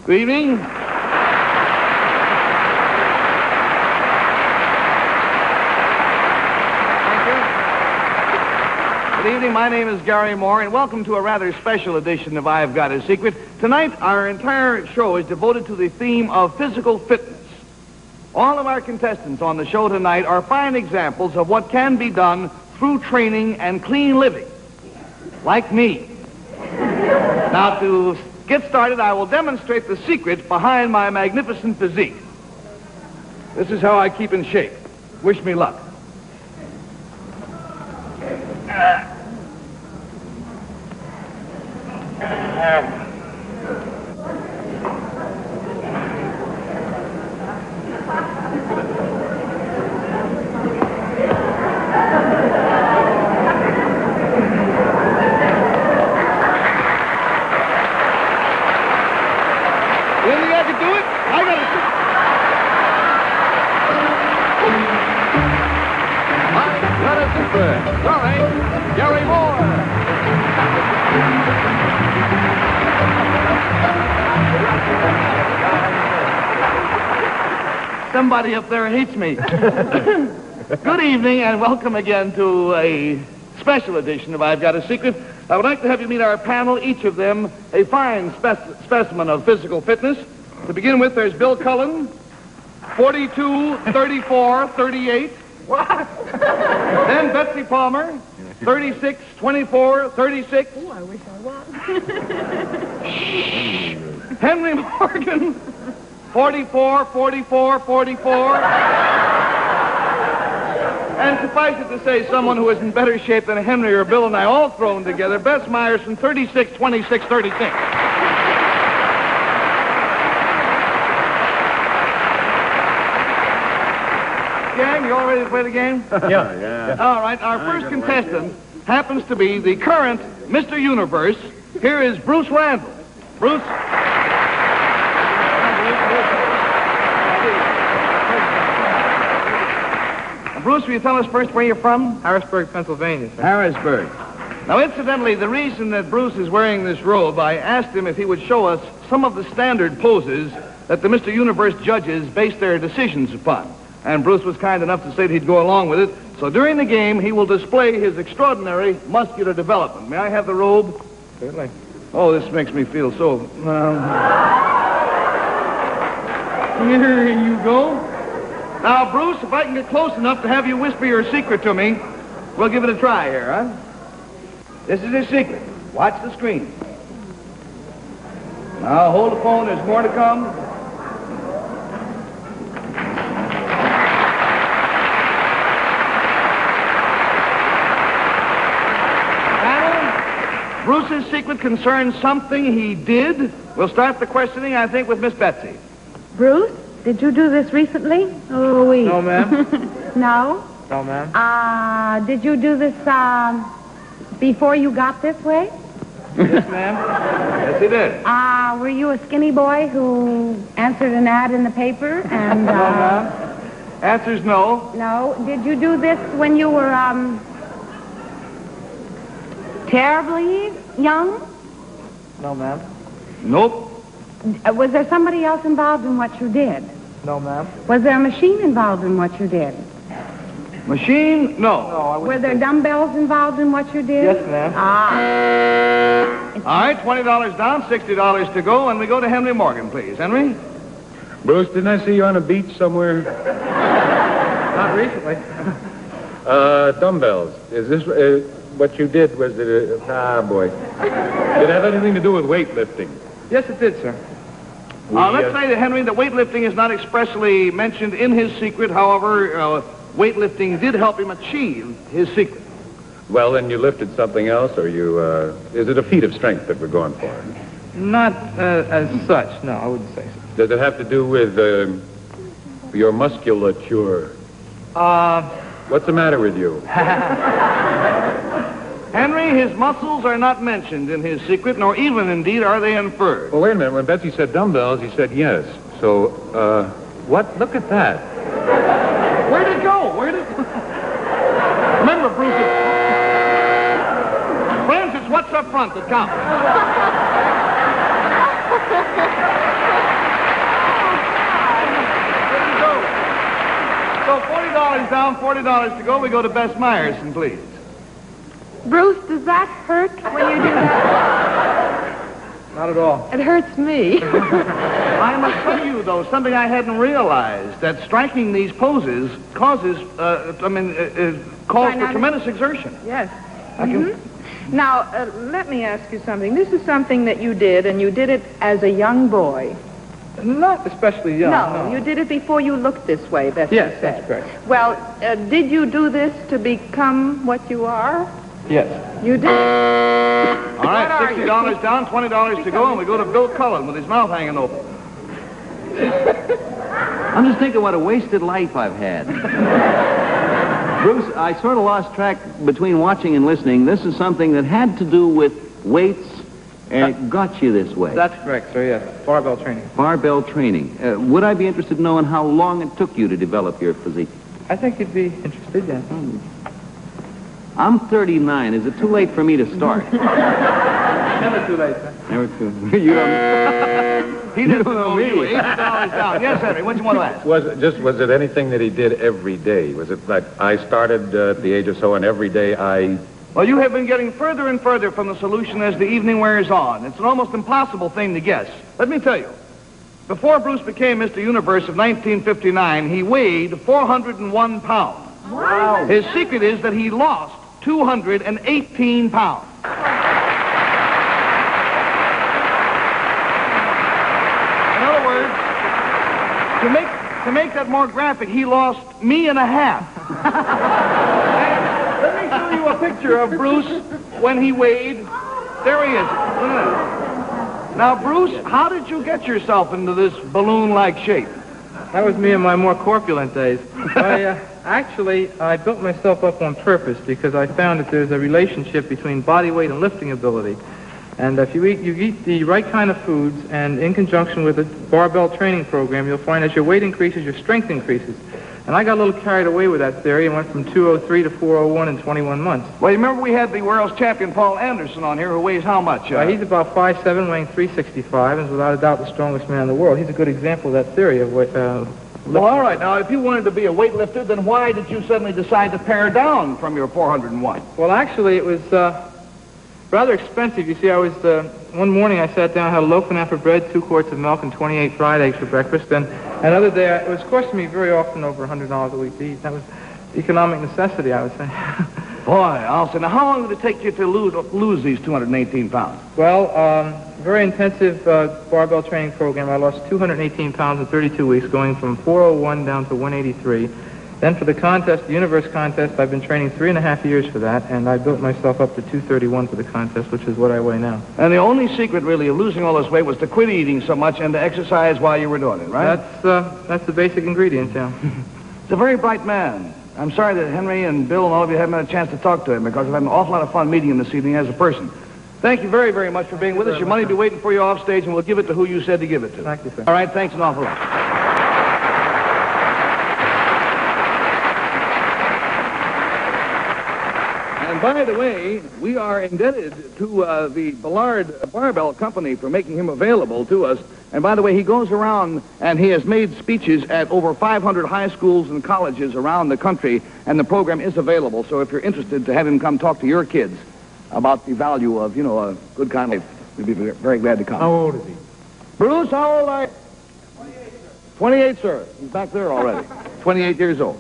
Good evening. Good evening, my name is Gary Moore, and welcome to a rather special edition of I've Got a Secret. Tonight, our entire show is devoted to the theme of physical fitness. All of our contestants on the show tonight are fine examples of what can be done through training and clean living, like me. Now, to get started, I will demonstrate the secret behind my magnificent physique. This is how I keep in shape. Wish me luck. Gary Moore. Somebody up there hates me. Good evening and welcome again to a special edition of I've Got a Secret. I would like to have you meet our panel, each of them a fine specimen of physical fitness. To begin with, there's Bill Cullen, 42, 34, 38. What? Then Betsy Palmer, 36, 24, 36. Oh, I wish I was. Henry Morgan, 44, 44, 44. And suffice it to say, someone who is in better shape than Henry or Bill and I all thrown together, Bess Myerson, 36, 26, 36. Gang, you all ready to play the game? Yeah. All right, our first contestant happens to be the current Mr. Universe. Here is Bruce Rendel. Bruce. Bruce, will you tell us first where you're from? Harrisburg, Pennsylvania, sir. Harrisburg. Now, incidentally, the reason that Bruce is wearing this robe, I asked him if he would show us some of the standard poses that the Mr. Universe judges base their decisions upon. And Bruce was kind enough to say that he'd go along with it. So during the game, he will display his extraordinary muscular development. May I have the robe? Certainly. Oh, this makes me feel so... Here you go. Now, Bruce, if I can get close enough to have you whisper your secret to me, we'll give it a try here, huh? This is his secret. Watch the screen. Now, hold the phone. There's more to come. Bruce's secret concerns something he did. We'll start the questioning, I think, with Miss Betsy. Bruce, did you do this recently? Oh, oui. No, ma'am. No? No, ma'am. Did you do this, before you got this way? Yes, ma'am. Yes, he did. Were you a skinny boy who answered an ad in the paper and, No, ma'am. Answer's no. No. Did you do this when you were, terribly young? No, ma'am. Nope. Was there somebody else involved in what you did? No, ma'am. Was there a machine involved in what you did? Machine? No. No, I Were wouldn't there say- dumbbells involved in what you did? Yes, ma'am. All right, $20 down, $60 to go, and we go to Henry Morgan, please. Henry? Bruce, didn't I see you on a beach somewhere? Not recently. Dumbbells. Is this... what you did was that... boy. Did it have anything to do with weightlifting? Yes, it did, sir. Let's say that, Henry, that weightlifting is not expressly mentioned in his secret. However, weightlifting did help him achieve his secret. Well, then you lifted something else, or you... is it a feat of strength that we're going for? Not as such. No, I wouldn't say so. Does it have to do with your musculature? What's the matter with you? Henry, his muscles are not mentioned in his secret, nor even, indeed, are they inferred. Well, wait a minute. When Betsy said dumbbells, he said yes. So, what? Look at that. Where'd it go? Remember, Bruce, friends, it's what's up front that counts. So $40 down, $40 to go. We go to Bess Meyerson, please. Bruce, does that hurt when you do that? Not at all. It hurts me. I must tell you, though, something I hadn't realized, that striking these poses causes, calls for tremendous exertion. Yes. Now, let me ask you something. This is something that you did, and you did it as a young boy. Not especially young. No, you did it before you looked this way, Betsy Yes, said. that's correct. Well, did you do this to become what you are? Yes. You did. All right, $60 down, $20 to go, and we go to Bill Cullen with his mouth hanging open. I'm just thinking what a wasted life I've had. Bruce, I sort of lost track between watching and listening. This is something that had to do with weights, and it got you this way. That's correct, sir, yes. Barbell training. Barbell training. Would I be interested in knowing how long it took you to develop your physique? I think you'd be interested, yeah. I'm 39. Is it too late for me to start? Never too late, sir. Never too. You don't. He doesn't know me. $80 down. Yes, Henry, what do you want to ask? Was it anything that he did every day? Was it like I started at the age of so, and every day I... Well, you have been getting further and further from the solution as the evening wears on. It's an almost impossible thing to guess. Let me tell you. Before Bruce became Mr. Universe of 1959, he weighed 401 pounds. Wow. His secret is that he lost 218 pounds. In other words, to make that more graphic, he lost me and a half. And let me show you a picture of Bruce when he weighed. There he is. Look at that. Now, Bruce, how did you get yourself into this balloon-like shape? That was me in my more corpulent days. Actually, I built myself up on purpose because I found that there's a relationship between body weight and lifting ability. And if you eat the right kind of foods, and in conjunction with a barbell training program, you'll find as your weight increases, your strength increases. And I got a little carried away with that theory and went from 203 to 401 in 21 months. Well, you remember we had the world's champion Paul Anderson on here, who weighs how much? He's about 5'7", weighing 365, and is without a doubt the strongest man in the world. He's a good example of that theory of weight. Well, all right. Now, if you wanted to be a weightlifter, then why did you suddenly decide to pare down from your 401? Well, actually, it was rather expensive. You see, I was one morning I sat down, had a loaf and half of bread, 2 quarts of milk, and 28 fried eggs for breakfast. And another day, it was costing me very often over $100 a week to eat. That was economic necessity, I would say. Boy, Alston, now how long did it take you to lose these 218 pounds? Well, very intensive barbell training program. I lost 218 pounds in 32 weeks, going from 401 down to 183. Then for the contest, the Universe contest, I've been training 3.5 years for that, and I built myself up to 231 for the contest, which is what I weigh now. And the only secret, really, of losing all this weight was to quit eating so much and to exercise while you were doing it, right? That's the basic ingredient, yeah. He's a very bright man. I'm sorry that Henry and Bill and all of you haven't had a chance to talk to him, because I've had an awful lot of fun meeting him this evening as a person. Thank you very, very much for being with us. Your money will be waiting for you off stage, and we'll give it to who you said to give it to. Thank you, sir. All right, thanks an awful lot. And by the way, we are indebted to the Ballard Barbell Company for making him available to us. And by the way, he goes around and he has made speeches at over 500 high schools and colleges around the country, and the program is available. So if you're interested to have him come talk to your kids about the value of, a good kind of life, we'd be very glad to come. How old is he? Bruce, how old are you? 28, sir. 28, sir. He's back there already. 28 years old.